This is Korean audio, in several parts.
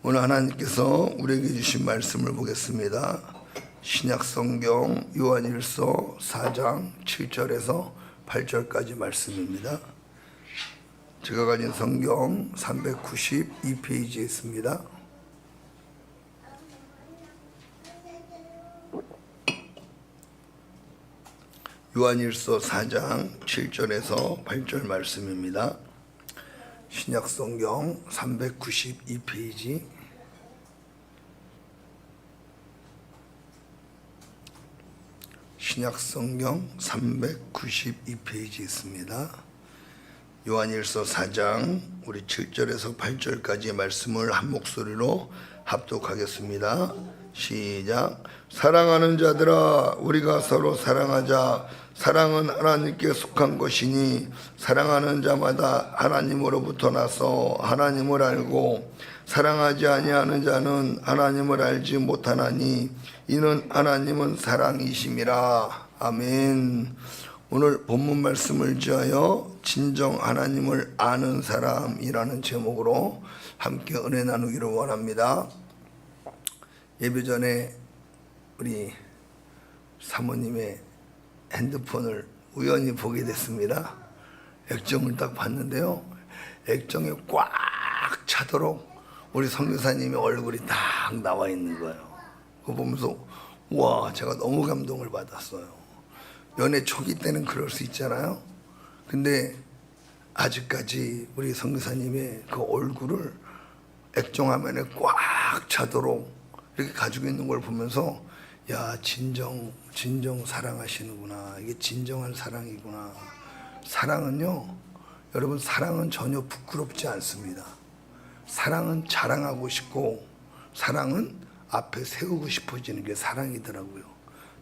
오늘 하나님께서 우리에게 주신 말씀을 보겠습니다. 신약성경 요한일서 4장 7절에서 8절까지 말씀입니다. 제가 가진 성경 392페이지에 있습니다. 요한일서 4장 7절에서 8절 말씀입니다. 신약성경 392페이지 신약성경 392페이지 있습니다. 요한일서 4장 우리 7절에서 8절까지의 말씀을 한 목소리로 합독하겠습니다. 시작. 사랑하는 자들아, 우리가 서로 사랑하자. 사랑은 하나님께 속한 것이니 사랑하는 자마다 하나님으로부터 나서 하나님을 알고 사랑하지 아니하는 자는 하나님을 알지 못하나니 이는 하나님은 사랑이심이라. 아멘. 오늘 본문 말씀을 지하여 진정 하나님을 아는 사람이라는 제목으로 함께 은혜 나누기를 원합니다. 예배 전에 우리 사모님의 핸드폰을 우연히 보게 됐습니다. 액정을 딱 봤는데요, 액정에 꽉 차도록 우리 선교사님의 얼굴이 딱 나와 있는 거예요. 그거 보면서 와, 제가 너무 감동을 받았어요. 연애 초기 때는 그럴 수 있잖아요. 근데 아직까지 우리 선교사님의 그 얼굴을 액정화면에 꽉 차도록 이렇게 가지고 있는 걸 보면서 야, 진정 사랑하시는구나. 이게 진정한 사랑이구나. 사랑은요, 여러분, 사랑은 전혀 부끄럽지 않습니다. 사랑은 자랑하고 싶고, 사랑은 앞에 세우고 싶어지는 게 사랑이더라고요.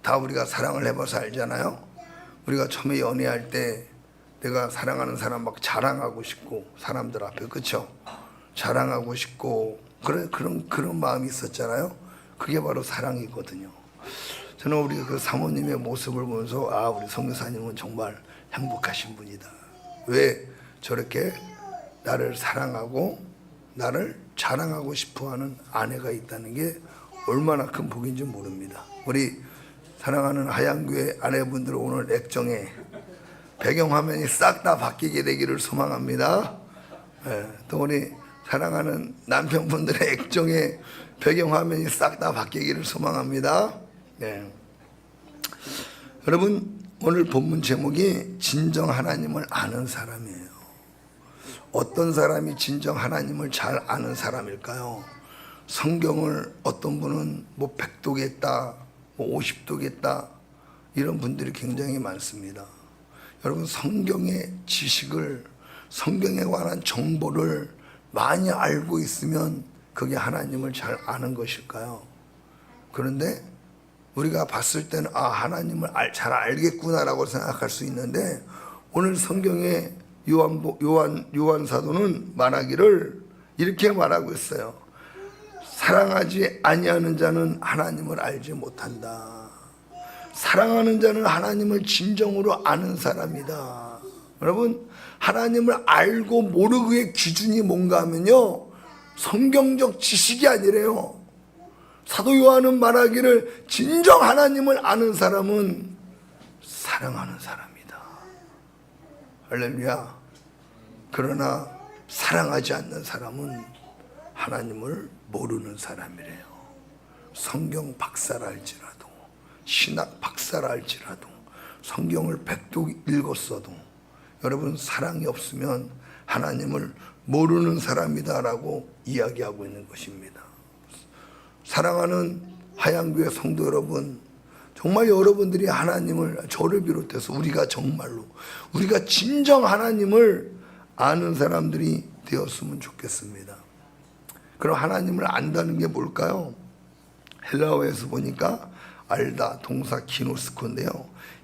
다 우리가 사랑을 해봐서 알잖아요. 우리가 처음에 연애할 때 내가 사랑하는 사람 막 자랑하고 싶고, 사람들 앞에, 그쵸? 자랑하고 싶고, 그런 마음이 있었잖아요. 그게 바로 사랑이거든요. 저는 우리 그 사모님의 모습을 보면서 아, 우리 선교사님은 정말 행복하신 분이다. 왜 저렇게 나를 사랑하고 나를 자랑하고 싶어하는 아내가 있다는 게 얼마나 큰 복인지 모릅니다. 우리 사랑하는 하양교회 아내분들 오늘 액정에 배경화면이 싹 다 바뀌게 되기를 소망합니다. 또 우리 사랑하는 남편분들의 액정에 배경화면이 싹 다 바뀌기를 소망합니다. 네. 여러분, 오늘 본문 제목이 진정 하나님을 아는 사람이에요. 어떤 사람이 진정 하나님을 잘 아는 사람일까요? 성경을 어떤 분은 뭐 100독했다, 뭐 50독했다, 이런 분들이 굉장히 많습니다. 여러분, 성경의 지식을, 성경에 관한 정보를 많이 알고 있으면 그게 하나님을 잘 아는 것일까요? 그런데 우리가 봤을 때는 아, 하나님을 잘 알겠구나라고 생각할 수 있는데 오늘 성경의 요한 사도는 말하기를 이렇게 말하고 있어요. 사랑하지 아니하는 자는 하나님을 알지 못한다. 사랑하는 자는 하나님을 진정으로 아는 사람이다. 여러분, 하나님을 알고 모르고의 기준이 뭔가 하면요, 성경적 지식이 아니래요. 사도 요한은 말하기를 진정 하나님을 아는 사람은 사랑하는 사람이다. 할렐루야. 그러나 사랑하지 않는 사람은 하나님을 모르는 사람이래요. 성경 박사랄지라도, 신학 박사랄지라도, 성경을 100독 읽었어도 여러분, 사랑이 없으면 하나님을 모르는 사람이다라고 이야기하고 있는 것입니다. 사랑하는 하양교회 성도 여러분, 정말 여러분들이 하나님을, 저를 비롯해서 우리가 정말로, 우리가 진정 하나님을 아는 사람들이 되었으면 좋겠습니다. 그럼 하나님을 안다는 게 뭘까요? 헬라어에서 보니까 알다, 동사 기노스코인데요,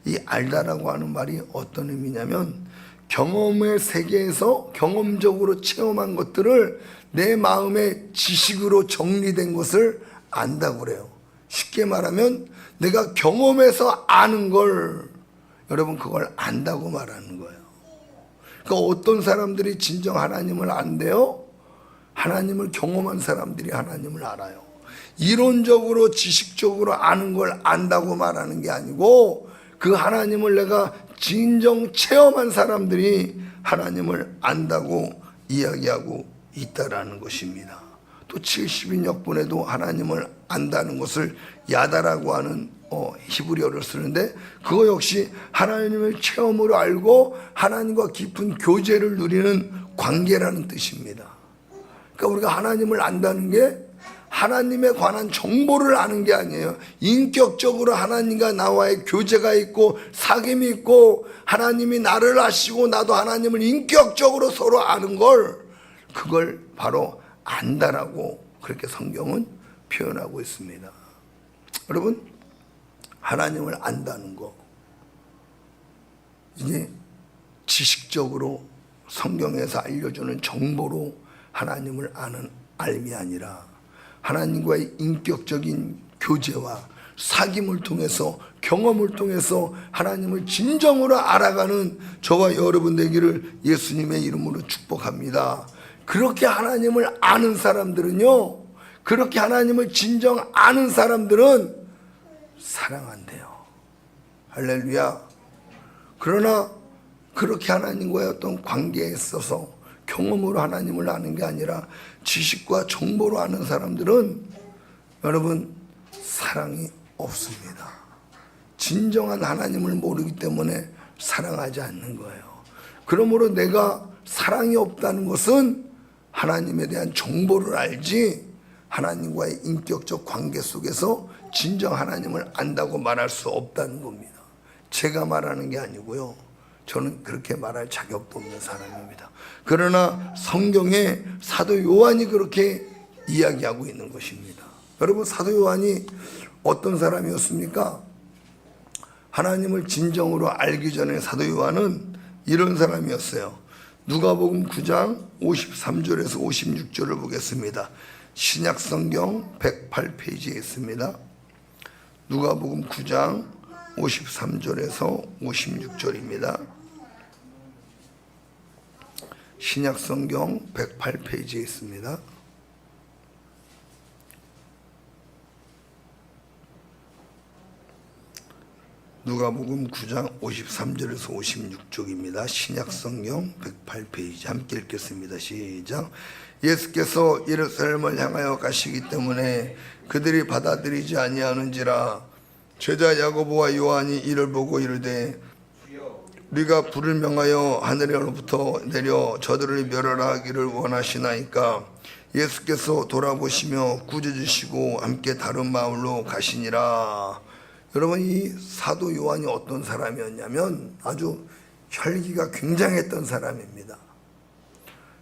이 알다라고 하는 말이 어떤 의미냐면 경험의 세계에서 경험적으로 체험한 것들을 내 마음의 지식으로 정리된 것을 안다고 그래요. 쉽게 말하면 내가 경험해서 아는 걸, 여러분, 그걸 안다고 말하는 거예요. 그러니까 어떤 사람들이 진정 하나님을 안대요? 하나님을 경험한 사람들이 하나님을 알아요. 이론적으로 지식적으로 아는 걸 안다고 말하는 게 아니고 그 하나님을 내가 진정 체험한 사람들이 하나님을 안다고 이야기하고 있다라는 것입니다. 또 70인역본에도 하나님을 안다는 것을 야다라고 하는 히브리어를 쓰는데 그거 역시 하나님을 체험으로 알고 하나님과 깊은 교제를 누리는 관계라는 뜻입니다. 그러니까 우리가 하나님을 안다는 게 하나님에 관한 정보를 아는 게 아니에요. 인격적으로 하나님과 나와의 교제가 있고 사귐이 있고 하나님이 나를 아시고 나도 하나님을 인격적으로 서로 아는 걸, 그걸 바로 안다라고 그렇게 성경은 표현하고 있습니다. 여러분, 하나님을 안다는 거, 이게 지식적으로 성경에서 알려주는 정보로 하나님을 아는 알미 아니라 하나님과의 인격적인 교제와 사귐을 통해서, 경험을 통해서 하나님을 진정으로 알아가는 저와 여러분 되기를 예수님의 이름으로 축복합니다. 그렇게 하나님을 아는 사람들은요, 그렇게 하나님을 진정 아는 사람들은 사랑한대요. 할렐루야. 그러나 그렇게 하나님과의 어떤 관계에 있어서 경험으로 하나님을 아는 게 아니라 지식과 정보로 아는 사람들은 여러분 사랑이 없습니다. 진정한 하나님을 모르기 때문에 사랑하지 않는 거예요. 그러므로 내가 사랑이 없다는 것은 하나님에 대한 정보를 알지 하나님과의 인격적 관계 속에서 진정 하나님을 안다고 말할 수 없다는 겁니다. 제가 말하는 게 아니고요, 저는 그렇게 말할 자격도 없는 사람입니다. 그러나 성경에 사도 요한이 그렇게 이야기하고 있는 것입니다. 여러분, 사도 요한이 어떤 사람이었습니까? 하나님을 진정으로 알기 전에 사도 요한은 이런 사람이었어요. 누가복음 9장 53절에서 56절을 보겠습니다. 신약성경 108페이지에 있습니다. 누가복음 9장 53절에서 56절입니다. 신약성경 108페이지에 있습니다. 누가복음 9장 53절에서 56쪽입니다. 신약성경 108페이지 함께 읽겠습니다. 시작. 예수께서 예루살렘을 향하여 가시기 때문에 그들이 받아들이지 아니하는지라. 제자 야고보와 요한이 이를 보고 이르되 우리가 불을 명하여 하늘로부터 내려 저들을 멸하라 하기를 원하시나이까. 예수께서 돌아보시며 꾸짖으시고 함께 다른 마을로 가시니라. 여러분, 이 사도 요한이 어떤 사람이었냐면 아주 혈기가 굉장했던 사람입니다.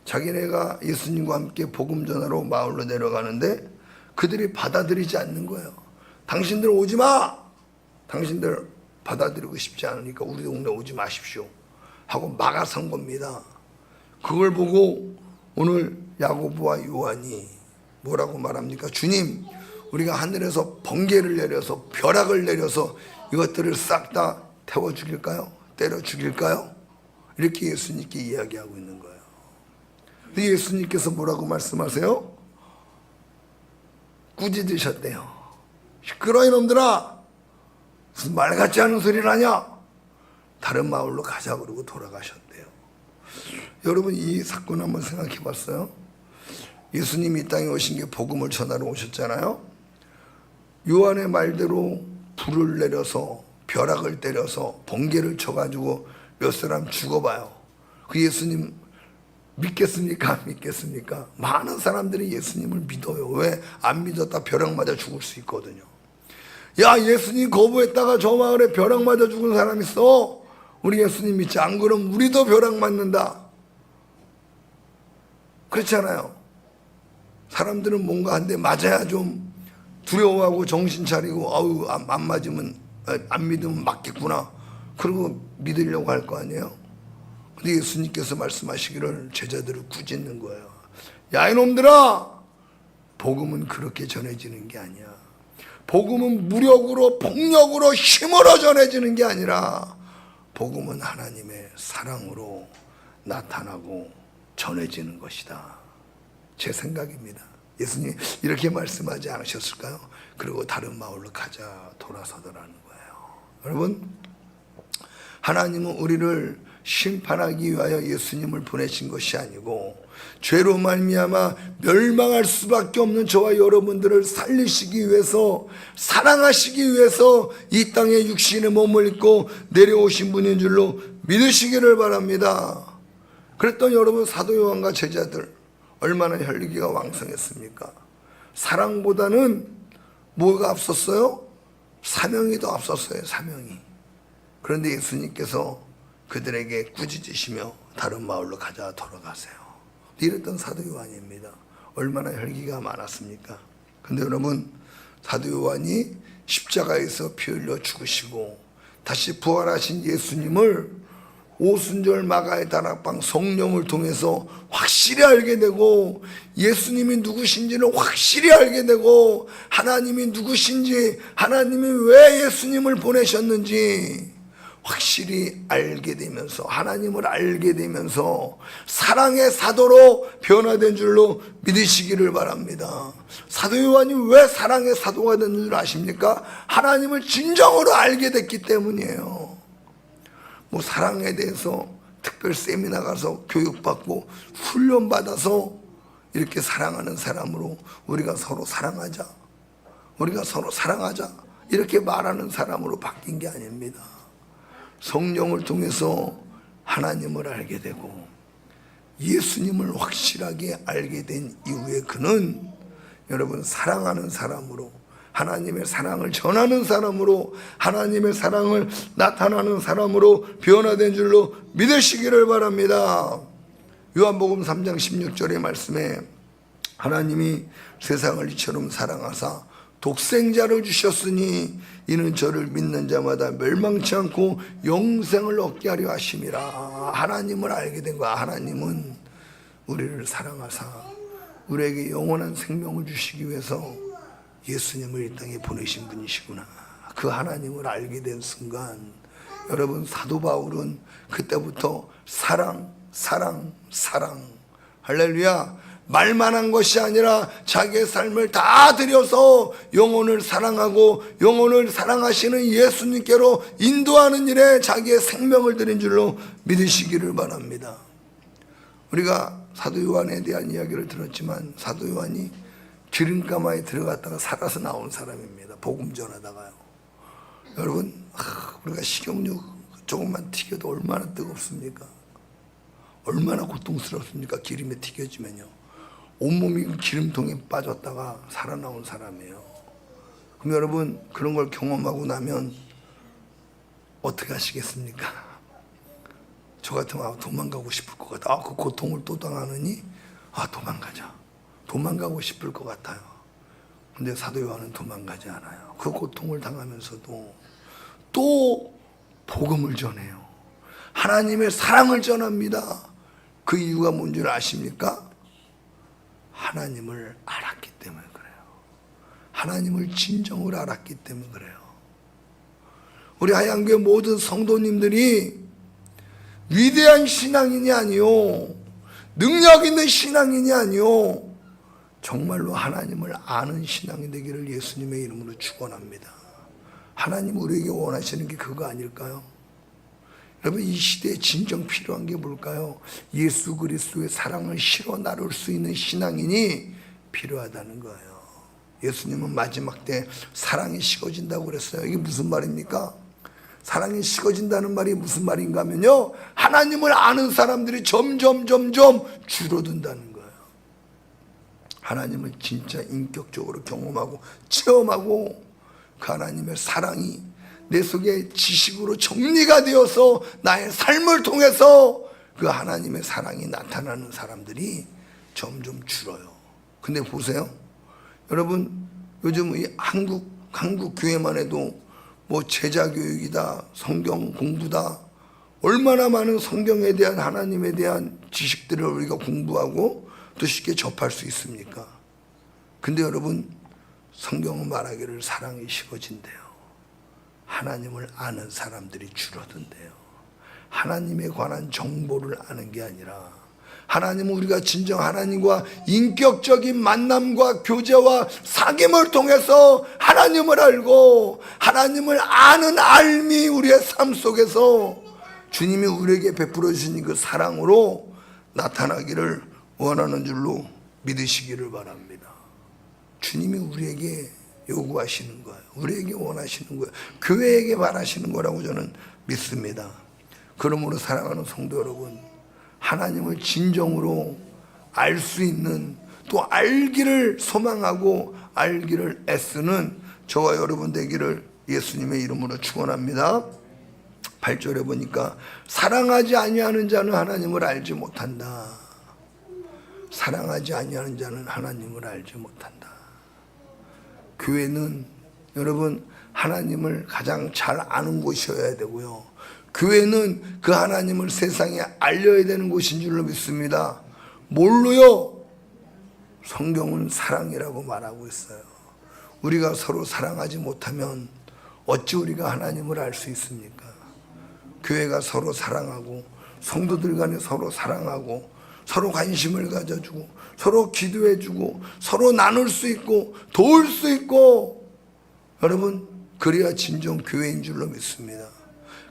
자기네가 예수님과 함께 복음 전하러 마을로 내려가는데 그들이 받아들이지 않는 거예요. 당신들 오지 마! 당신들 받아들이고 싶지 않으니까 우리 동네 오지 마십시오 하고 막아선 겁니다. 그걸 보고 오늘 야고보와 요한이 뭐라고 말합니까? 주님, 우리가 하늘에서 번개를 내려서 벼락을 내려서 이것들을 싹 다 태워 죽일까요? 때려 죽일까요? 이렇게 예수님께 이야기하고 있는 거예요. 근데 예수님께서 뭐라고 말씀하세요? 꾸짖으셨대요. 시끄러워 이놈들아, 무슨 말 같지 않은 소리를 하냐? 다른 마을로 가자 그러고 돌아가셨대요. 여러분, 이 사건 한번 생각해 봤어요? 예수님이 이 땅에 오신 게 복음을 전하러 오셨잖아요. 요한의 말대로 불을 내려서 벼락을 때려서 번개를 쳐가지고 몇 사람 죽어봐요. 그 예수님 믿겠습니까? 안 믿겠습니까? 많은 사람들이 예수님을 믿어요. 왜? 안 믿었다 벼락 맞아 죽을 수 있거든요. 야, 예수님 거부했다가 저 마을에 벼락 맞아 죽은 사람 있어. 우리 예수님 믿지. 안 그러면 우리도 벼락 맞는다. 그렇잖아요. 사람들은 뭔가 한데 맞아야 좀 두려워하고 정신 차리고 아우 안 맞으면 안 믿으면 맞겠구나. 그리고 믿으려고 할 거 아니에요. 근데 예수님께서 말씀하시기를 제자들을 꾸짖는 거예요. 야, 이놈들아, 복음은 그렇게 전해지는 게 아니야. 복음은 무력으로 폭력으로 힘으로 전해지는 게 아니라 복음은 하나님의 사랑으로 나타나고 전해지는 것이다. 제 생각입니다. 예수님이 이렇게 말씀하지 않으셨을까요? 그리고 다른 마을로 가자 돌아서더라는 거예요. 여러분, 하나님은 우리를 심판하기 위하여 예수님을 보내신 것이 아니고 죄로 말미암아 멸망할 수밖에 없는 저와 여러분들을 살리시기 위해서, 사랑하시기 위해서 이 땅에 육신의 몸을 입고 내려오신 분인 줄로 믿으시기를 바랍니다. 그랬더니 여러분, 사도 요한과 제자들 얼마나 혈기가 왕성했습니까? 사랑보다는 뭐가 앞섰어요? 사명이 더 앞섰어요. 사명이. 그런데 예수님께서 그들에게 꾸짖으시며 다른 마을로 가자 돌아가세요. 이랬던 사도 요한입니다. 얼마나 혈기가 많았습니까? 근데 여러분, 사도 요한이 십자가에서 피 흘려 죽으시고 다시 부활하신 예수님을 오순절 마가의 다락방 성령을 통해서 확실히 알게 되고, 예수님이 누구신지를 확실히 알게 되고, 하나님이 누구신지, 하나님이 왜 예수님을 보내셨는지 확실히 알게 되면서, 하나님을 알게 되면서 사랑의 사도로 변화된 줄로 믿으시기를 바랍니다. 사도 요한이 왜 사랑의 사도가 된 줄 아십니까? 하나님을 진정으로 알게 됐기 때문이에요. 뭐 사랑에 대해서 특별 세미나 가서 교육받고 훈련받아서 이렇게 사랑하는 사람으로 우리가 서로 사랑하자, 우리가 서로 사랑하자 이렇게 말하는 사람으로 바뀐 게 아닙니다. 성령을 통해서 하나님을 알게 되고 예수님을 확실하게 알게 된 이후에 그는 여러분, 사랑하는 사람으로, 하나님의 사랑을 전하는 사람으로, 하나님의 사랑을 나타나는 사람으로 변화된 줄로 믿으시기를 바랍니다. 요한복음 3장 16절의 말씀에 하나님이 세상을 이처럼 사랑하사 독생자를 주셨으니 이는 저를 믿는 자마다 멸망치 않고 영생을 얻게 하려 하심이라. 하나님을 알게 된 거야. 하나님은 우리를 사랑하사 우리에게 영원한 생명을 주시기 위해서 예수님을 이 땅에 보내신 분이시구나. 그 하나님을 알게 된 순간 여러분, 사도 바울은 그때부터 사랑, 사랑, 사랑, 할렐루야, 말만 한 것이 아니라 자기의 삶을 다 들여서 영혼을 사랑하고 영혼을 사랑하시는 예수님께로 인도하는 일에 자기의 생명을 드린 줄로 믿으시기를 바랍니다. 우리가 사도 요한에 대한 이야기를 들었지만 사도 요한이 기름가마에 들어갔다가 살아서 나온 사람입니다. 복음 전하다가요. 여러분, 우리가 식용유 조금만 튀겨도 얼마나 뜨겁습니까? 얼마나 고통스럽습니까? 기름에 튀겨지면요. 온몸이 기름통에 빠졌다가 살아나온 사람이에요. 그럼 여러분, 그런 걸 경험하고 나면 어떻게 하시겠습니까? 저 같으면 도망가고 싶을 것 같아요. 그 고통을 또 당하느니 도망가자. 도망가고 싶을 것 같아요. 근데 사도 요한은 도망가지 않아요. 그 고통을 당하면서도 또 복음을 전해요. 하나님의 사랑을 전합니다. 그 이유가 뭔 줄 아십니까? 하나님을 알았기 때문에 그래요. 하나님을 진정으로 알았기 때문에 그래요. 우리 하얀교회 모든 성도님들이 위대한 신앙인이 아니요, 능력 있는 신앙인이 아니요, 정말로 하나님을 아는 신앙이 되기를 예수님의 이름으로 축원합니다. 하나님 우리에게 원하시는 게 그거 아닐까요? 여러분, 이 시대에 진정 필요한 게 뭘까요? 예수 그리스도의 사랑을 실어 나눌 수 있는 신앙인이 필요하다는 거예요. 예수님은 마지막 때 사랑이 식어진다고 그랬어요. 이게 무슨 말입니까? 사랑이 식어진다는 말이 무슨 말인가 하면요, 하나님을 아는 사람들이 점점 줄어든다는 거예요. 하나님을 진짜 인격적으로 경험하고 체험하고 그 하나님의 사랑이 내 속에 지식으로 정리가 되어서 나의 삶을 통해서 그 하나님의 사랑이 나타나는 사람들이 점점 줄어요. 근데 보세요, 여러분, 요즘 이 한국 교회만 해도 뭐 제자 교육이다, 성경 공부다, 얼마나 많은 성경에 대한, 하나님에 대한 지식들을 우리가 공부하고 또 쉽게 접할 수 있습니까? 근데 여러분, 성경은 말하기를 사랑이 식어진대요. 하나님을 아는 사람들이 줄어든대요. 하나님에 관한 정보를 아는 게 아니라 하나님은 우리가 진정 하나님과 인격적인 만남과 교제와 사귐을 통해서 하나님을 알고 하나님을 아는 삶이 우리의 삶 속에서 주님이 우리에게 베풀어 주신 그 사랑으로 나타나기를 원하는 줄로 믿으시기를 바랍니다. 주님이 우리에게 요구하시는 거예요. 우리에게 원하시는 거예요. 교회에게 바라시는 거라고 저는 믿습니다. 그러므로 사랑하는 성도 여러분, 하나님을 진정으로 알 수 있는, 또 알기를 소망하고 알기를 애쓰는 저와 여러분 되기를 예수님의 이름으로 축원합니다. 8절에 보니까 사랑하지 아니하는 자는 하나님을 알지 못한다. 사랑하지 아니하는 자는 하나님을 알지 못한다. 교회는 여러분 하나님을 가장 잘 아는 곳이어야 되고요. 교회는 그 하나님을 세상에 알려야 되는 곳인 줄로 믿습니다. 뭘로요? 성경은 사랑이라고 말하고 있어요. 우리가 서로 사랑하지 못하면 어찌 우리가 하나님을 알 수 있습니까? 교회가 서로 사랑하고 성도들 간에 서로 사랑하고 서로 관심을 가져주고 서로 기도해주고 서로 나눌 수 있고 도울 수 있고, 여러분 그래야 진정 교회인 줄로 믿습니다.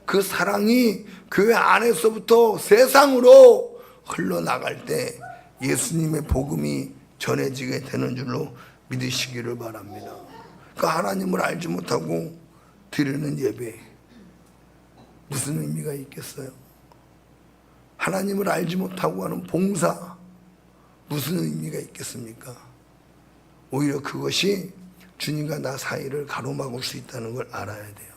그 사랑이 교회 안에서부터 세상으로 흘러나갈 때 예수님의 복음이 전해지게 되는 줄로 믿으시기를 바랍니다. 그 하나님을 알지 못하고 드리는 예배 무슨 의미가 있겠어요? 하나님을 알지 못하고 하는 봉사 무슨 의미가 있겠습니까? 오히려 그것이 주님과 나 사이를 가로막을 수 있다는 걸 알아야 돼요.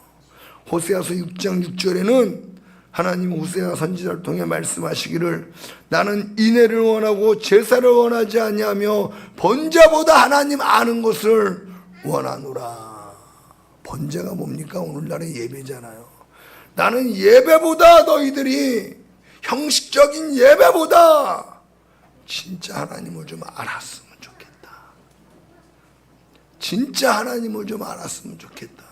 호세아서 6장 6절에는 하나님 호세아 선지자를 통해 말씀하시기를 나는 인애를 원하고 제사를 원하지 아니하며 번제보다 하나님 아는 것을 원하노라. 번제가 뭡니까? 오늘날의 예배잖아요. 나는 예배보다 너희들이 형식적인 예배보다 진짜 하나님을 좀 알았으면 좋겠다. 진짜 하나님을 좀 알았으면 좋겠다.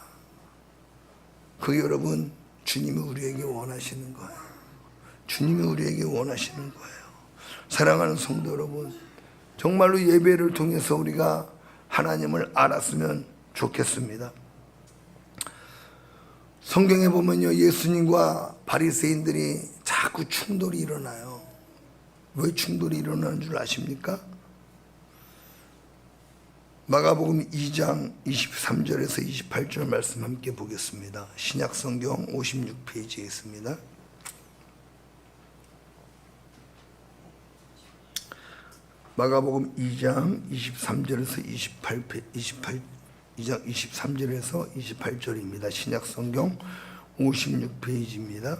그 여러분 주님이 우리에게 원하시는 거예요. 주님이 우리에게 원하시는 거예요. 사랑하는 성도 여러분, 정말로 예배를 통해서 우리가 하나님을 알았으면 좋겠습니다. 성경에 보면요, 예수님과 바리새인들이 자꾸 충돌이 일어나요. 왜 충돌이 일어나는 줄 아십니까? 마가복음 2장 23절에서 28절 말씀 함께 보겠습니다. 신약성경 56페이지에 있습니다. 마가복음 2장 23절에서 2장 23절에서 28절입니다. 신약성경 56페이지입니다.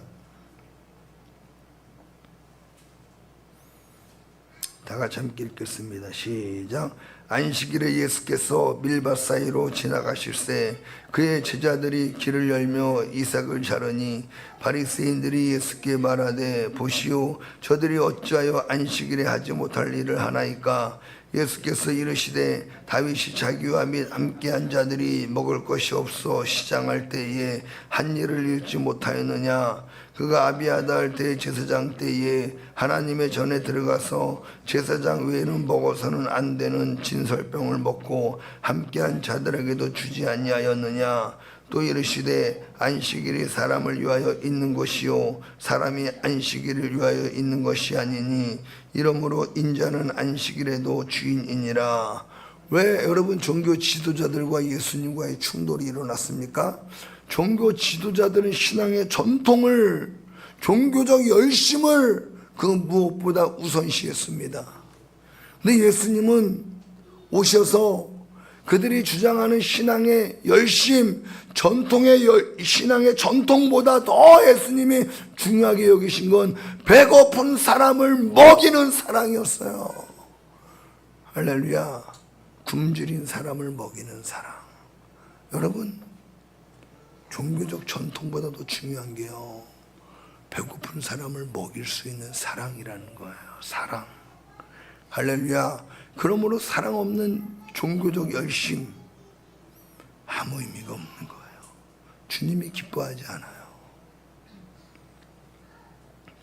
다 같이 함께 읽겠습니다. 시작. 안식일에 예수께서 밀밭 사이로 지나가실새 그의 제자들이 길을 열며 이삭을 자르니 바리새인들이 예수께 말하되 보시오 저들이 어찌하여 안식일에 하지 못할 일을 하나이까. 예수께서 이르시되 다윗이 자기와 및 함께한 자들이 먹을 것이 없어 시장할 때에 한 일을 잃지 못하였느냐. 그가 아비아달 대제사장 때에 하나님의 전에 들어가서 제사장 외에는 먹어서는 안 되는 진설병을 먹고 함께한 자들에게도 주지 아니하였느냐. 또 이르시되 안식일이 사람을 위하여 있는 것이요 사람이 안식일을 위하여 있는 것이 아니니 이러므로 인자는 안식일에도 주인이니라. 왜 여러분 종교 지도자들과 예수님과의 충돌이 일어났습니까? 종교 지도자들은 신앙의 전통을, 종교적 열심을 그 무엇보다 우선시했습니다. 근데 예수님은 오셔서 그들이 주장하는 신앙의 열심, 신앙의 전통보다 더 예수님이 중요하게 여기신 건 배고픈 사람을 먹이는 사랑이었어요. 할렐루야. 굶주린 사람을 먹이는 사랑. 여러분, 종교적 전통보다 더 중요한 게요, 배고픈 사람을 먹일 수 있는 사랑이라는 거예요. 사랑. 할렐루야. 그러므로 사랑 없는 종교적 열심 아무 의미가 없는 거예요. 주님이 기뻐하지 않아요.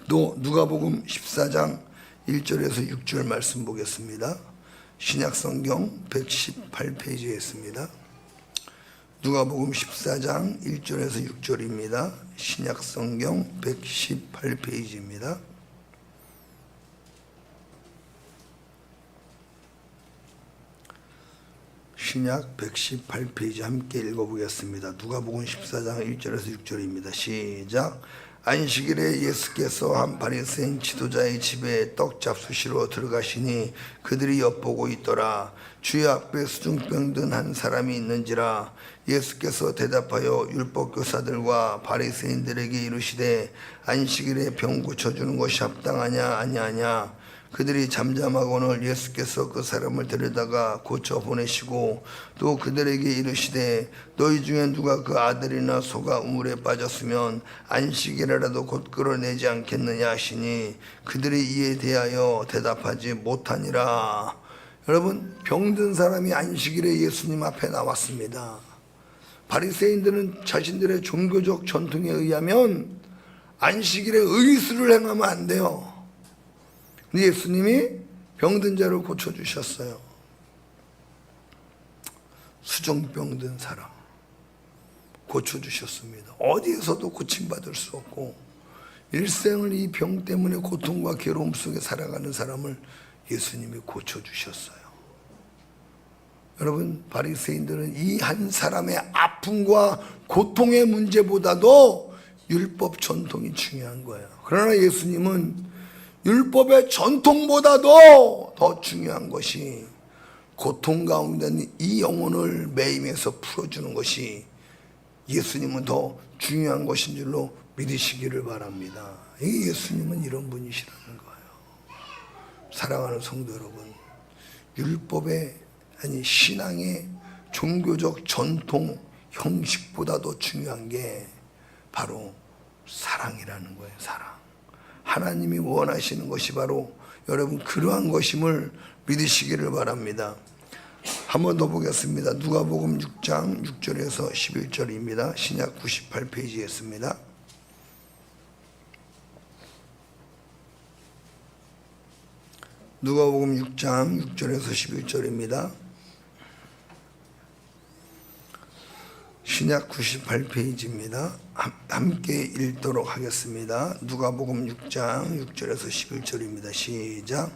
또 누가복음 14장 1절에서 6절 말씀 보겠습니다. 신약성경 118페이지에 있습니다. 누가복음 14장 1절에서 6절입니다. 신약성경 118페이지입니다. 신약 118페이지 함께 읽어보겠습니다. 누가복음 14장 1절에서 6절입니다. 시작. 안식일에 예수께서 한 바리새인 지도자의 집에 떡 잡수시러 들어가시니 그들이 엿보고 있더라. 주의 앞에 수중병 든 한 사람이 있는지라. 예수께서 대답하여 율법교사들과 바리새인들에게 이르시되 안식일에 병 고쳐주는 것이 합당하냐 아니하냐. 그들이 잠잠하거늘 예수께서 그 사람을 데려다가 고쳐 보내시고 또 그들에게 이르시되 너희 중에 누가 그 아들이나 소가 우물에 빠졌으면 안식일이라도 곧 끌어내지 않겠느냐 하시니 그들이 이에 대하여 대답하지 못하니라. 여러분, 병든 사람이 안식일에 예수님 앞에 나왔습니다. 바리새인들은 자신들의 종교적 전통에 의하면 안식일에 의술을 행하면 안 돼요. 근데 예수님이 병든 자를 고쳐주셨어요. 수종병 든 사람 고쳐주셨습니다. 어디에서도 고침받을 수 없고 일생을 이 병 때문에 고통과 괴로움 속에 살아가는 사람을 예수님이 고쳐주셨어요. 여러분, 바리새인들은 이 한 사람의 아픔과 고통의 문제보다도 율법 전통이 중요한 거예요. 그러나 예수님은 율법의 전통보다도 더 중요한 것이 고통 가운데 있는 이 영혼을 매임해서 풀어주는 것이 예수님은 더 중요한 것인 줄로 믿으시기를 바랍니다. 이 예수님은 이런 분이시라는 거예요. 사랑하는 성도 여러분, 율법의 신앙의 종교적 전통 형식보다도 중요한 게 바로 사랑이라는 거예요. 사랑. 하나님이 원하시는 것이 바로 여러분 그러한 것임을 믿으시기를 바랍니다. 한 번 더 보겠습니다. 누가복음 6장 6절에서 11절입니다. 신약 98페이지에 있습니다. 누가복음 6장 6절에서 11절입니다. 신약 98페이지입니다. 함께 읽도록 하겠습니다. 누가복음 6장 6절에서 11절입니다. 시작.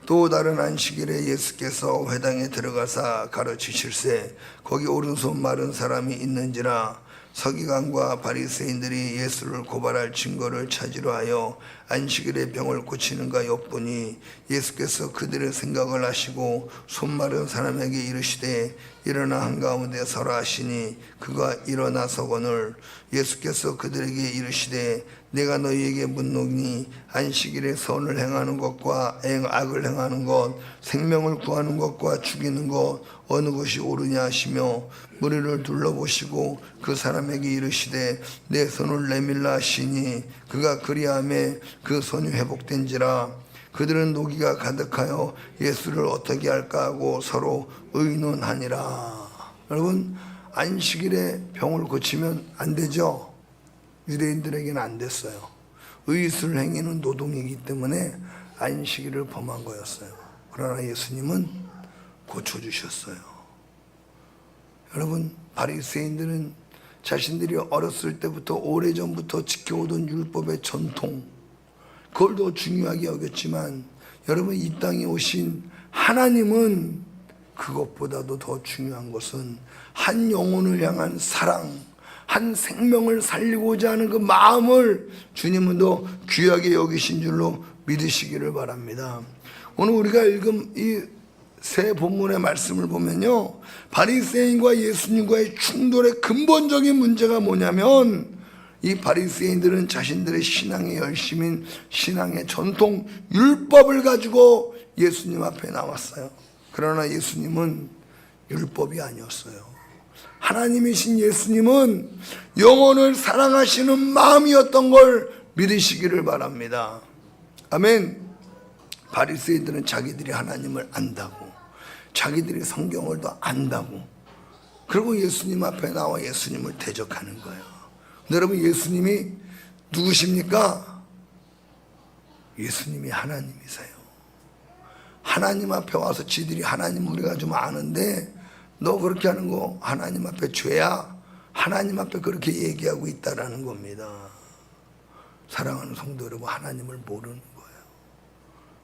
또 다른 안식일에 예수께서 회당에 들어가사 가르치실세 거기 오른손 마른 사람이 있는지라. 서기관과 바리새인들이 예수를 고발할 증거를 찾으려 하여 안식일에 병을 고치는가 엿보니 예수께서 그들의 생각을 아시고 손 마른 사람에게 이르시되 일어나 한가운데 서라 하시니 그가 일어나 서거늘 예수께서 그들에게 이르시되 내가 너희에게 묻노니 안식일에 선을 행하는 것과 악을 행하는 것 생명을 구하는 것과 죽이는 것 어느 것이 옳으냐 하시며 무리를 둘러보시고 그 사람에게 이르시되 내 손을 내밀라 하시니 그가 그리하매 그 손이 회복된지라. 그들은 노기가 가득하여 예수를 어떻게 할까 하고 서로 의논하니라. 여러분, 안식일에 병을 고치면 안 되죠. 유대인들에게는 안 됐어요. 의술 행위는 노동이기 때문에 안식일을 범한 거였어요. 그러나 예수님은 고쳐주셨어요. 여러분, 바리새인들은 자신들이 어렸을 때부터 오래전부터 지켜오던 율법의 전통, 그걸 더 중요하게 여겼지만 여러분, 이 땅에 오신 하나님은 그것보다도 더 중요한 것은 한 영혼을 향한 사랑, 한 생명을 살리고자 하는 그 마음을 주님은 더 귀하게 여기신 줄로 믿으시기를 바랍니다. 오늘 우리가 읽은 이 세 본문의 말씀을 보면요, 바리새인과 예수님과의 충돌의 근본적인 문제가 뭐냐면 이 바리새인들은 자신들의 신앙의 열심인 신앙의 전통 율법을 가지고 예수님 앞에 나왔어요. 그러나 예수님은 율법이 아니었어요. 하나님이신 예수님은 영혼을 사랑하시는 마음이었던 걸 믿으시기를 바랍니다. 아멘. 바리새인들은 자기들이 하나님을 안다고, 자기들이 성경을 더 안다고, 그리고 예수님 앞에 나와 예수님을 대적하는 거예요. 여러분, 예수님이 누구십니까? 예수님이 하나님이세요. 하나님 앞에 와서 지들이 하나님 우리가 좀 아는데 너 그렇게 하는 거 하나님 앞에 죄야. 하나님 앞에 그렇게 얘기하고 있다라는 겁니다. 사랑하는 성도 여러분, 하나님을 모르는 거예요.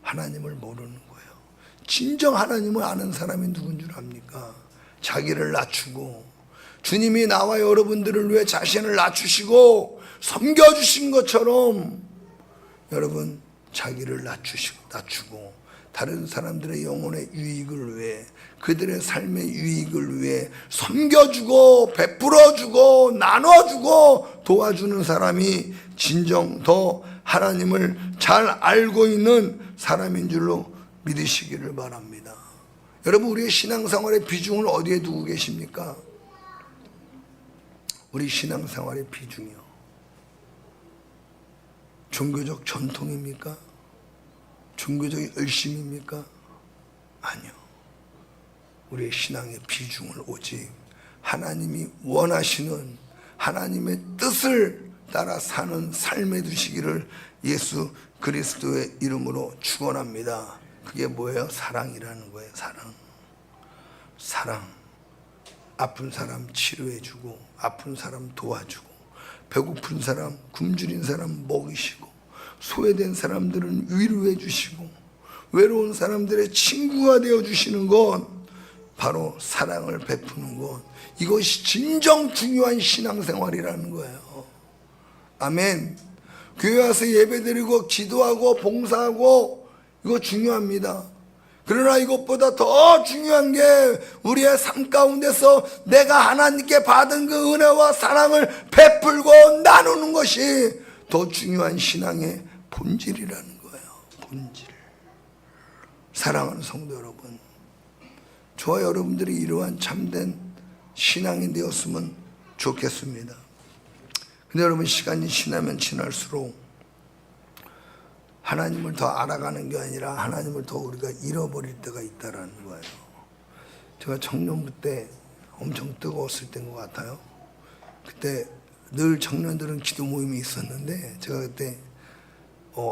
하나님을 모르는 거예요. 진정 하나님을 아는 사람이 누군 줄 압니까? 자기를 낮추고, 주님이 나와 여러분들을 위해 자신을 낮추시고 섬겨주신 것처럼 여러분 자기를 낮추고 다른 사람들의 영혼의 유익을 위해, 그들의 삶의 유익을 위해 섬겨주고 베풀어주고 나눠주고 도와주는 사람이 진정 더 하나님을 잘 알고 있는 사람인 줄로 믿으시기를 바랍니다. 여러분, 우리의 신앙생활의 비중을 어디에 두고 계십니까? 우리 신앙생활의 비중이요, 종교적 전통입니까? 종교적 열심입니까? 아니요. 우리의 신앙의 비중을 오직 하나님이 원하시는 하나님의 뜻을 따라 사는 삶에 두시기를 예수 그리스도의 이름으로 축원합니다. 그게 뭐예요? 사랑이라는 거예요. 사랑. 아픈 사람 치료해주고, 아픈 사람 도와주고, 배고픈 사람, 굶주린 사람 먹이시고, 소외된 사람들은 위로해 주시고, 외로운 사람들의 친구가 되어 주시는 것, 바로 사랑을 베푸는 것. 이것이 진정 중요한 신앙생활이라는 거예요. 아멘. 교회 와서 예배드리고 기도하고 봉사하고 이거 중요합니다. 그러나 이것보다 더 중요한 게 우리의 삶 가운데서 내가 하나님께 받은 그 은혜와 사랑을 베풀고 나누는 것이 더 중요한 신앙의 본질이라는 거예요. 본질. 사랑하는 성도 여러분, 저와 여러분들이 이러한 참된 신앙이 되었으면 좋겠습니다. 근데 여러분, 시간이 지나면 지날수록 하나님을 더 알아가는 게 아니라 하나님을 더 우리가 잃어버릴 때가 있다라는 거예요. 제가 청년부 때 엄청 뜨거웠을 때인 것 같아요. 그때 늘 청년들은 기도 모임이 있었는데 제가 그때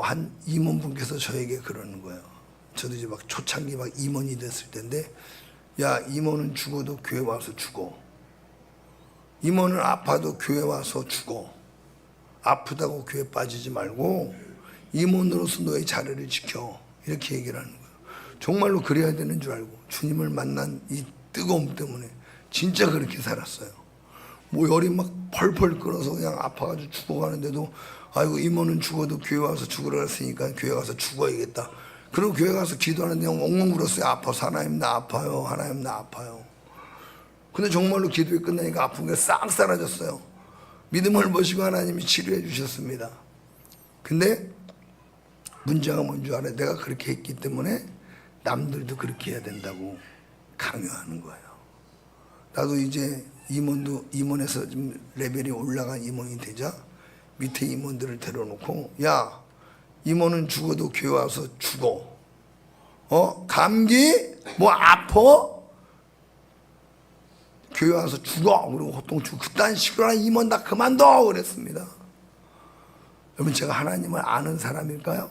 한 임원분께서 저에게 그러는 거예요. 저도 이제 막 초창기 막 임원이 됐을 때인데, 야, 임원은 죽어도 교회 와서 죽어. 임원은 아파도 교회 와서 죽어. 아프다고 교회 빠지지 말고 임원으로서 너의 자리를 지켜. 이렇게 얘기를 하는 거예요. 정말로 그래야 되는 줄 알고 주님을 만난 이 뜨거움 때문에 진짜 그렇게 살았어요. 뭐 열이 막 펄펄 끓어서 그냥 아파가지고 죽어가는데도, 아이고 임원은 죽어도 교회 와서 죽으라 했으니까 교회 가서 죽어야겠다. 그리고 교회 가서 기도하는데 엉엉 울었어요. 아파서. 하나님 나 아파요. 하나님 나 아파요. 근데 정말로 기도가 끝나니까 아픈 게 싹 사라졌어요. 믿음을 보시고 하나님이 치료해 주셨습니다. 근데 문제가 뭔 줄 알아요? 내가 그렇게 했기 때문에 남들도 그렇게 해야 된다고 강요하는 거예요. 나도 이제 임원에서 좀 레벨이 올라간 임원이 되자 밑에 임원들을 데려놓고, 야, 임원은 죽어도 교회 와서 죽어. 감기 뭐 아파? 교회 와서 죽어. 그리고 호통 주고 그딴 식으로 하는 임원 다 그만둬 그랬습니다. 여러분, 제가 하나님을 아는 사람일까요?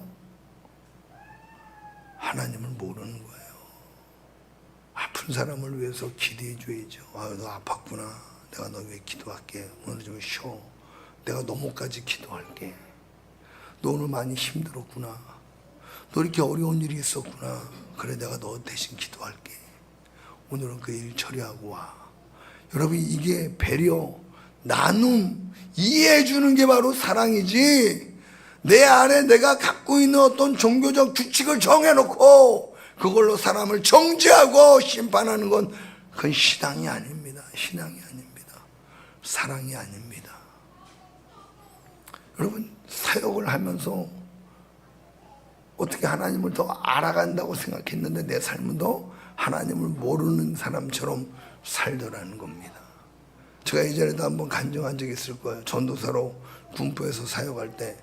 하나님을 모르는 거예요. 아픈 사람을 위해서 기도해 줘야죠. 아유, 너 아팠구나. 내가 너 위해 기도할게. 오늘 좀 쉬어. 내가 너무까지 기도할게. 너 오늘 많이 힘들었구나. 너 이렇게 어려운 일이 있었구나. 그래, 내가 너 대신 기도할게. 오늘은 그 일 처리하고 와. 여러분, 이게 배려, 나눔, 이해해 주는 게 바로 사랑이지, 내 안에 내가 갖고 있는 어떤 종교적 규칙을 정해놓고 그걸로 사람을 정죄하고 심판하는 건 그건 신앙이 아닙니다. 신앙이 아닙니다. 사랑이 아닙니다. 여러분, 사역을 하면서 어떻게 하나님을 더 알아간다고 생각했는데 내 삶은 더 하나님을 모르는 사람처럼 살더라는 겁니다. 제가 예전에도 한번 간증한 적이 있을 거예요. 전도사로 군포에서 사역할 때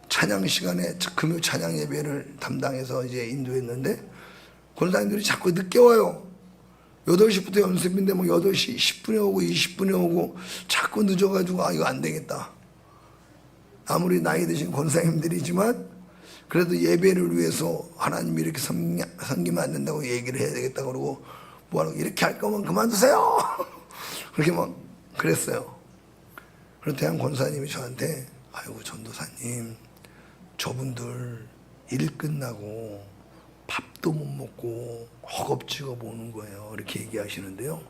찬양 시간에 금요 찬양 예배를 담당해서 이제 인도했는데 권사님들이 자꾸 늦게 와요. 8시부터 연습인데 뭐 8시 10분에 오고 20분에 오고 자꾸 늦어가지고, 아, 이거 안 되겠다. 아무리 나이 드신 권사님들이지만 그래도 예배를 위해서 하나님 이렇게 섬기면 안 된다고 얘기를 해야 되겠다 그러고 뭐하라고 이렇게 할 거면 그만두세요. 그렇게 막 그랬어요. 그래서 대한 권사님이 저한테 아이고 전도사님 저분들 일 끝나고 밥도 못 먹고 허겁지겁 오는 거예요. 이렇게 얘기하시는데요.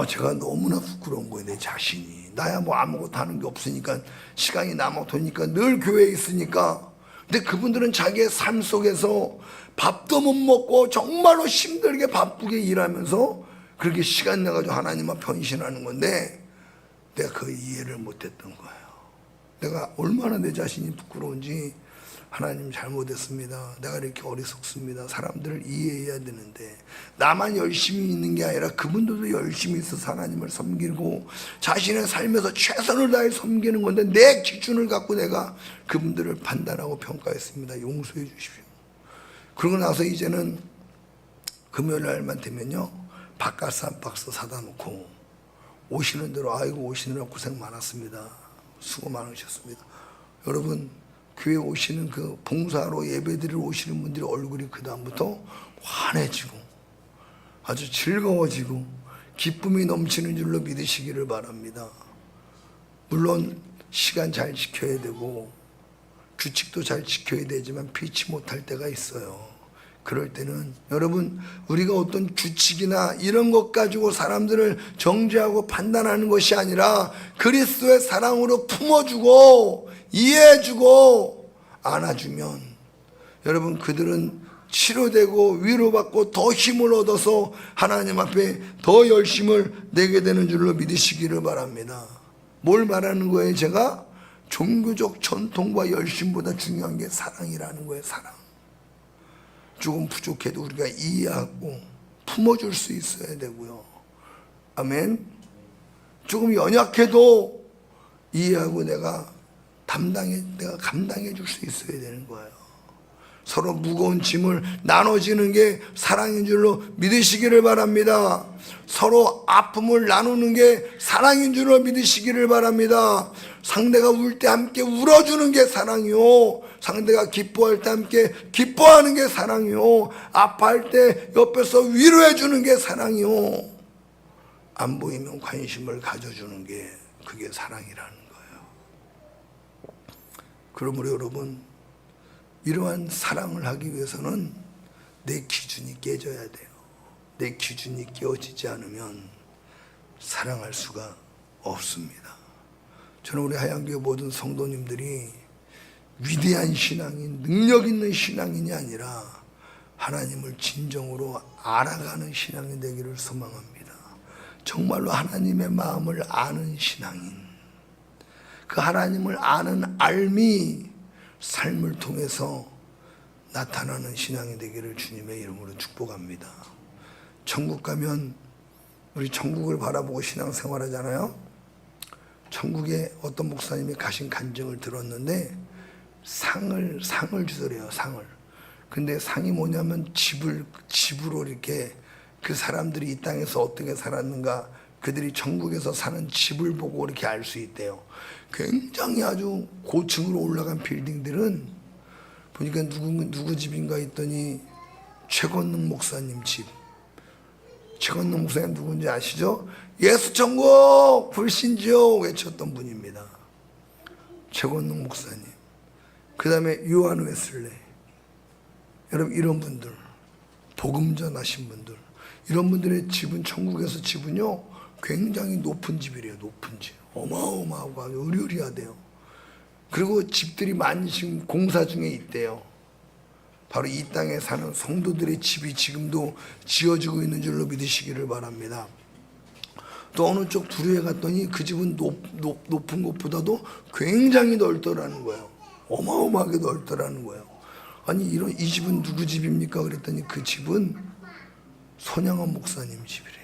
제가 너무나 부끄러운 거예요. 내 자신이. 나야 뭐 아무것도 하는 게 없으니까 시간이 남아도니까 늘 교회에 있으니까. 근데 그분들은 자기의 삶 속에서 밥도 못 먹고 정말로 힘들게 바쁘게 일하면서 그렇게 시간 내가지고 하나님 앞에 헌신하는 건데 내가 그 이해를 못했던 거예요. 내가 얼마나 내 자신이 부끄러운지 하나님 잘못했습니다. 내가 이렇게 어리석습니다. 사람들을 이해해야 되는데 나만 열심히 있는 게 아니라 그분들도 열심히 있어서 하나님을 섬기고 자신의 삶에서 최선을 다해 섬기는 건데 내 기준을 갖고 내가 그분들을 판단하고 평가했습니다. 용서해 주십시오. 그러고 나서 이제는 금요일 날만 되면요 바카스 한 박스 사다 놓고 오시는 대로 아이고 오시느라 고생 많았습니다. 수고 많으셨습니다. 여러분 교회 오시는 그 봉사로 예배드리러 오시는 분들의 얼굴이 그 다음부터 환해지고 아주 즐거워지고 기쁨이 넘치는 줄로 믿으시기를 바랍니다. 물론 시간 잘 지켜야 되고 규칙도 잘 지켜야 되지만 피치 못할 때가 있어요. 그럴 때는 여러분 우리가 어떤 규칙이나 이런 것 가지고 사람들을 정죄하고 판단하는 것이 아니라 그리스도의 사랑으로 품어주고 이해해주고 안아주면 여러분 그들은 치료되고 위로받고 더 힘을 얻어서 하나님 앞에 더 열심을 내게 되는 줄로 믿으시기를 바랍니다. 뭘 말하는 거예요? 제가 종교적 전통과 열심보다 중요한 게 사랑이라는 거예요. 사랑. 조금 부족해도 우리가 이해하고 품어줄 수 있어야 되고요. 아멘. 조금 연약해도 이해하고 내가 감당해 줄 수 있어야 되는 거예요. 서로 무거운 짐을 나눠지는 게 사랑인 줄로 믿으시기를 바랍니다. 서로 아픔을 나누는 게 사랑인 줄로 믿으시기를 바랍니다. 상대가 울 때 함께 울어주는 게 사랑이요. 상대가 기뻐할 때 함께 기뻐하는 게 사랑이요. 아파할 때 옆에서 위로해 주는 게 사랑이요. 안 보이면 관심을 가져주는 게 그게 사랑이라는 거예요. 그러므로 여러분 이러한 사랑을 하기 위해서는 내 기준이 깨져야 돼요. 내 기준이 깨어지지 않으면 사랑할 수가 없습니다. 저는 우리 하얀교회 모든 성도님들이 위대한 신앙인, 능력 있는 신앙인이 아니라 하나님을 진정으로 알아가는 신앙이 되기를 소망합니다. 정말로 하나님의 마음을 아는 신앙인, 그 하나님을 아는 알미 삶을 통해서 나타나는 신앙이 되기를 주님의 이름으로 축복합니다. 천국 가면 우리 천국을 바라보고 신앙생활 하잖아요. 천국에 어떤 목사님이 가신 간증을 들었는데 상을 주더래요. 상을. 근데 상이 뭐냐면 집으로 이렇게 그 사람들이 이 땅에서 어떻게 살았는가, 그들이 천국에서 사는 집을 보고 이렇게 알 수 있대요. 굉장히 아주 고층으로 올라간 빌딩들은 보니까 누구 집인가 했더니 최건능 목사님 집. 최건능 목사님 누군지 아시죠? 예수천국 불신지요 외쳤던 분입니다. 최건능 목사님. 그 다음에 요한 웨슬레. 여러분 이런 분들, 복음 전하신 분들, 이런 분들의 집은 천국에서 집은요 굉장히 높은 집이래요. 높은 집. 어마어마하고 아주 의리의리하대요. 그리고 집들이 많이 지금 공사 중에 있대요. 바로 이 땅에 사는 성도들의 집이 지금도 지어지고 있는 줄로 믿으시기를 바랍니다. 또 어느 쪽 두루에 갔더니 그 집은 높은 곳보다도 굉장히 넓더라는 거예요. 어마어마하게 넓더라는 거예요. 아니 이 집은 누구 집입니까? 그랬더니 그 집은 손양원 목사님 집이래요.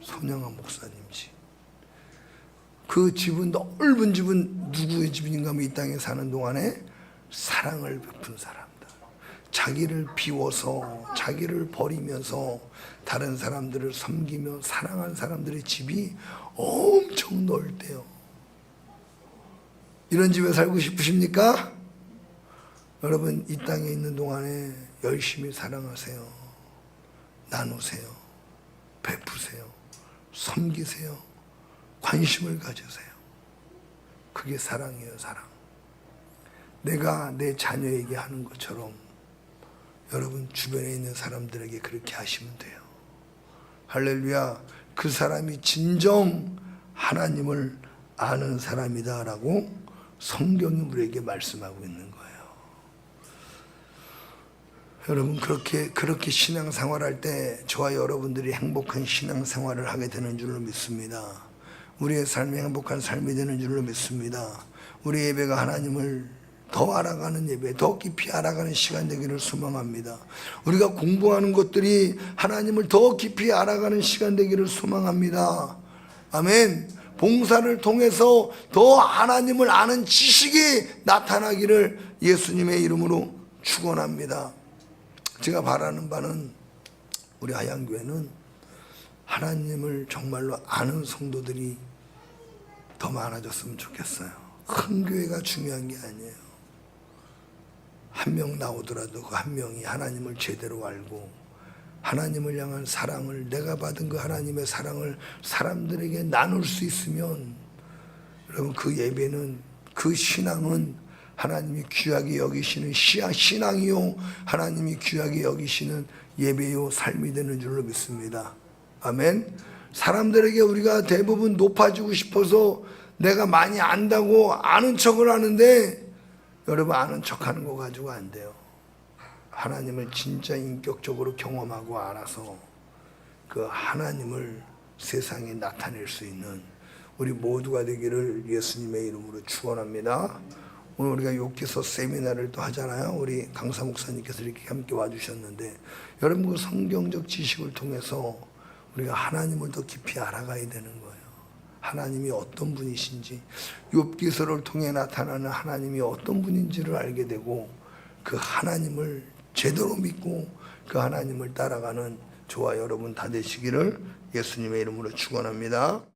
손양원 목사님 집. 그 집은 넓은 집은 누구의 집인가 하면 이 땅에 사는 동안에 사랑을 베푼 사람들, 자기를 비워서 자기를 버리면서 다른 사람들을 섬기며 사랑한 사람들의 집이 엄청 넓대요. 이런 집에 살고 싶으십니까? 여러분 이 땅에 있는 동안에 열심히 사랑하세요. 나누세요. 베푸세요. 섬기세요. 관심을 가지세요. 그게 사랑이에요, 사랑. 내가 내 자녀에게 하는 것처럼 여러분 주변에 있는 사람들에게 그렇게 하시면 돼요. 할렐루야. 그 사람이 진정 하나님을 아는 사람이다라고 성경이 우리에게 말씀하고 있는 거예요. 여러분 그렇게 신앙생활할 때 저와 여러분들이 행복한 신앙생활을 하게 되는 줄로 믿습니다. 우리의 삶이 행복한 삶이 되는 줄로 믿습니다. 우리 예배가 하나님을 더 알아가는 예배, 더 깊이 알아가는 시간 되기를 소망합니다. 우리가 공부하는 것들이 하나님을 더 깊이 알아가는 시간 되기를 소망합니다. 아멘. 봉사를 통해서 더 하나님을 아는 지식이 나타나기를 예수님의 이름으로 축원합니다. 제가 바라는 바는 우리 하양교회는 하나님을 정말로 아는 성도들이 더 많아졌으면 좋겠어요. 큰 교회가 중요한 게 아니에요. 한 명 나오더라도 그 한 명이 하나님을 제대로 알고 하나님을 향한 사랑을, 내가 받은 그 하나님의 사랑을 사람들에게 나눌 수 있으면 여러분 그 예배는, 그 신앙은 하나님이 귀하게 여기시는 신앙이요, 하나님이 귀하게 여기시는 예배요 삶이 되는 줄로 믿습니다. 아멘. 사람들에게 우리가 대부분 높아지고 싶어서 내가 많이 안다고 아는 척을 하는데 여러분 아는 척하는 거 가지고 안 돼요. 하나님을 진짜 인격적으로 경험하고 알아서 그 하나님을 세상에 나타낼 수 있는 우리 모두가 되기를 예수님의 이름으로 축원합니다. 오늘 우리가 욥기서 세미나를 또 하잖아요. 우리 강사 목사님께서 이렇게 함께 와주셨는데 여러분 그 성경적 지식을 통해서 우리가 하나님을 더 깊이 알아가야 되는 거예요. 하나님이 어떤 분이신지, 욥기서를 통해 나타나는 하나님이 어떤 분인지를 알게 되고 그 하나님을 제대로 믿고 그 하나님을 따라가는 저와 여러분 다 되시기를 예수님의 이름으로 축원합니다.